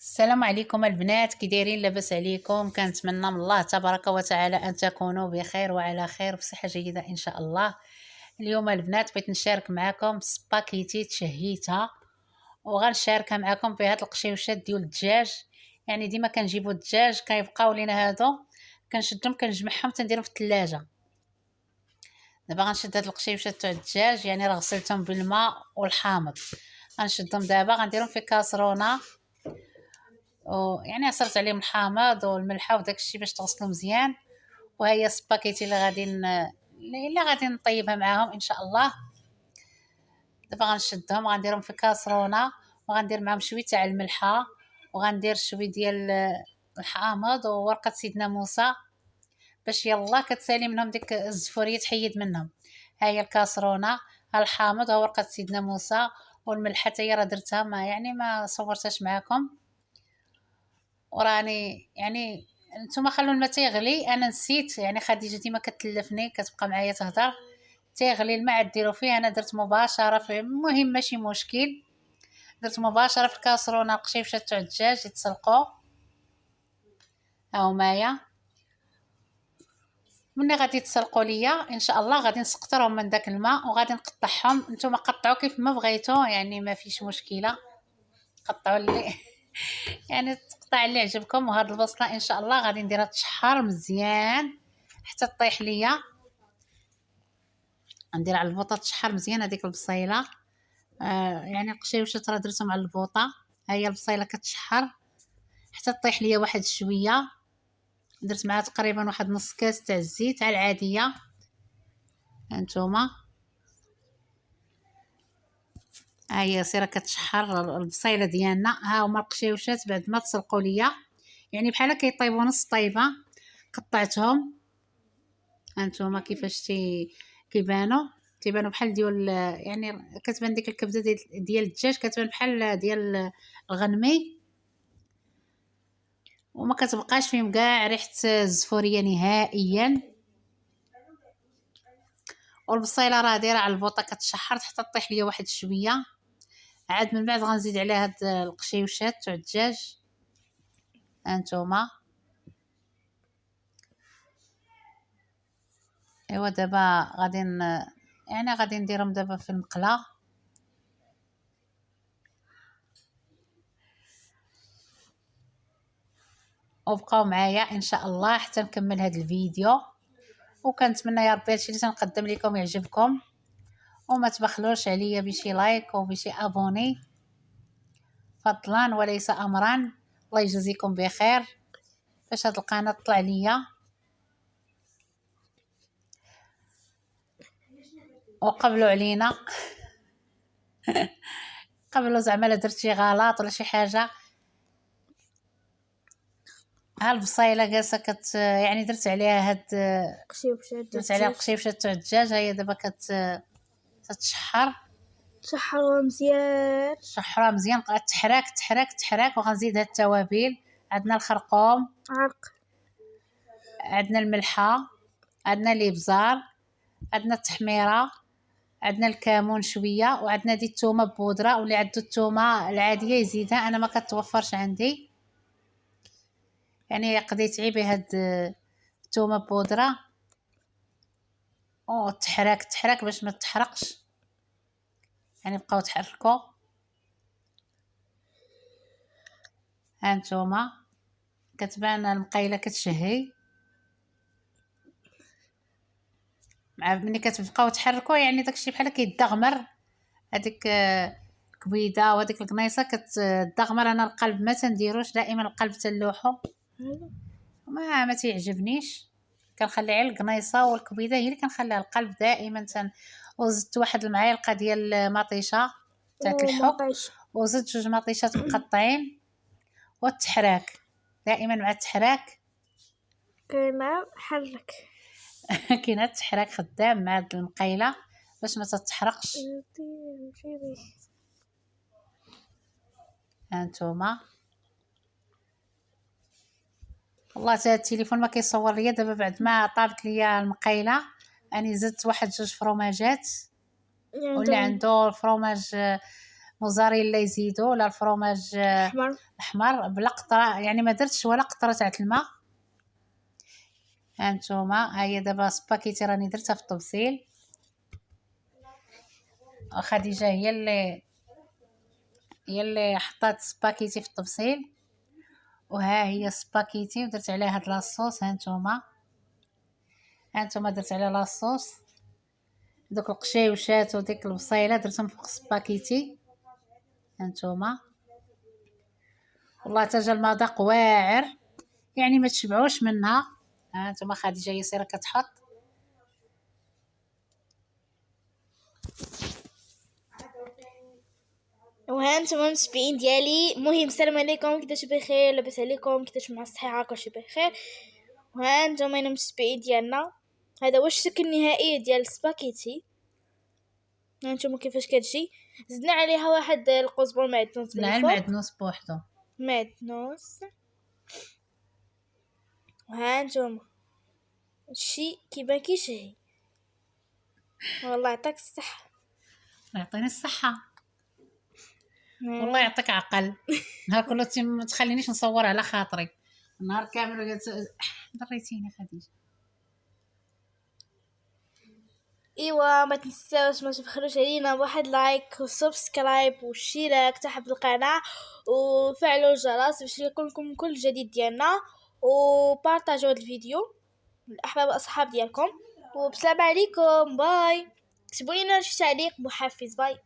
السلام عليكم البنات، كي دايرين؟ لاباس عليكم؟ كنتمنى من الله تبارك وتعالى ان تكونوا بخير وعلى خير وبصحه جيده ان شاء الله. اليوم البنات بغيت نشارك معكم سباكيتي تشهيتها، وغنشاركها معكم في هاد القشيوشات ديال الدجاج. يعني ديما كنجيبوا الدجاج كيبقاو لينا هادو، كنشدهم كنجمعهم تنديرهم في الثلاجه. دابا غنشد هاد القشيوشات تاع الدجاج، يعني راه غسلتهم بالماء والحامض. غنشدهم دابا غنديرهم في كاسرونه، ويعني عصرت عليهم الحامض والملحه وداك الشيء باش تغسلوا مزيان. وهي السباكيتي اللي غادي نطيبها معاهم ان شاء الله. دابا غنشدهم غنديرهم في كاسرونه، وغندير معاهم شويه تاع الملحه، وغندير شويه ديال الحامض وورقه سيدنا موسى، باش يلا كتسالي منهم ديك الزفوريه تحيد منهم. ها هي الكاسرونه، ها الحامض، ها ورقه سيدنا موسى، والملحه حتى هي راه درتها، ما صورتهاش معاكم. وراني يعني نتوما خلوا الماء تيغلي، انا نسيت، يعني خديجه ديما كتلفني كتبقى معايا تهضر. تيغلي الماء ديروا فيه، انا درت مباشره في، المهم ماشي مشكل، درت مباشره في الكاسرونه القشيفشه تاع الدجاج يتسلقوا. هاو مايا مني غادي يتسلقوا ليا ان شاء الله، غادي نسقطرهم من داك الماء وغادي نقطعهم. نتوما قطعوا كيف ما بغيتوا، يعني ما فيش مشكله، قطعوا اللي يعني تقطع اللي عجبكم. وهاد البصله ان شاء الله غادي نديرها تشحر مزيان حتى طيح ليا، ندير على البوطه تشحر مزيان هذيك البصيله. يعني القشيوشات راه درتهم على البوطه، ها هي البصيله كتشحر حتى طيح ليا واحد شويه. درت معها تقريبا واحد نص كاس تاع الزيت على العاديه. هانتوما ها هي سيره كتشحر البصيله ديالنا. ها هما القشيوشات بعد ما تسلقوا ليا، يعني بحال كيطيبوا نص طيبه، قطعتهم. هانتوما كيفاش تيبانوا بحال ديال، يعني كتبان ديك الكبده ديال الدجاج، كتبان بحال ديال الغنمي، وما كتبقاش فيهم كاع ريحه الزفوريه نهائيا. والبصيله راه دايره على البوطه كتشحر حتى طيح ليا واحد شويه. عاد من بعد غنزيد عليها هاد القشيوشات تاع الدجاج. هانتوما ايوا دابا يعني غادي نديرهم دابا في المقله، وبقاو معايا ان شاء الله حتى نكمل هذا الفيديو. وكنتمنى يا ربي هادشي اللي تنقدم لكم يعجبكم، وما تبخلوش عليا بشي لايك وبشي ابوني، فضلا وليس امرا. الله يجزيكم بخير فاش هاد القناه طلع ليا، وقبلوا علينا قبلوا زعما لا درت شي غلط ولا شي حاجه. ها البصيله جالسه يعني درت عليها هاد درت عليها القشيبشه تاع الدجاج. هي دابا كتشحر، شحروا مزيان، شحرها مزيان، تحراك تحراك تحراك. وغنزيد هاد التوابل، عندنا الخرقوم، عرق، عندنا الملحه، عندنا الابزار، عندنا التحميره، عندنا الكمون شويه، وعندنا دي الثومه بودره. واللي عنده الثومه العاديه يزيدها، انا ما كتوفرش عندي، يعني قضيت عيبي هاد الثومه بودره. تحرك تحرك باش ما تحرقش، يعني بقاو تحركوا. هانتوما كتبان المقيله كتشهي، مع ملي كتبقاو تحركوا يعني داكشي بحال كيدغمر. هذيك الكبيده وهذيك القنيصه كتدغمر. انا القلب ما تنديروش، دائما القلب تلوحو ما تيعجبنيش، كنخلي غير القنيصه والكبيده هي اللي كنخليها. القلب دائما وزدت واحد المعالقه ديال المطيشه تاع الحك، وزدت جوج مطيشات مقطعين. والتحراك دائما مع التحراك كاين حرك كاين هاد التحراك خدام مع هاد المقيله باش ما تتحرقش. هانتوما والله تا التليفون ما كيصور ليا دابا بعد ما طابت ليا المقيله. اني زدت واحد جوج فروماجات، واللي عنده الفروماج موزاريلا يزيدوا، ولا الفرomاج احمر. احمر بلا قطره، يعني ما درتش ولا قطره تاع الماء. هانتوما هي دابا سباكيتي راني درتها في الطبسيل. خديجه هي اللي حطات سباكيتي في الطبسيل، وها هي سباكيتي ودرت عليها هاد لاصوص. هانتوما درت عليها لاصوص، دوك القشيوشات وديك البصيله درتهم فوق سباكيتي. هانتوما والله تاجا المذاق واعر، يعني ما تشبعوش منها. هانتوما خديجه يسيره كتحط. وهانتم المتابعين ديالي، المهم السلام عليكم، كيفاش بخير؟ لاباس عليكم؟ كيفاش مع الصحه؟ كلشي بخير. وهانتم المتابعين ديالنا، هذا هو الشكل النهائي ديال السباكيتي. هانتم كيفاش كتجي. زدنا عليها واحد القزبر معدنوس من لا الفوق، المعدنوس بوحدو. معدنوس. وهانتم الشي كيبان كيشهي. والله يعطيك الصحه. يعطيني الصحه. والله يعطيك عقل. نهار كله ما تخلينيش نصور على خاطري النهار كامل. ضريتيني خديجه. ايوا ما تنساوش ما تبخلوش علينا بواحد لايك وسبسكرايب واشتراك تحت القناه، وفعلوا الجرس باش يكونكم كل جديد ديالنا، وبارطاجيو هذا الفيديو الاحباب والاصحاب ديالكم. وبسلام عليكم، باي. كتبوا لنا شي تعليق محفز. باي.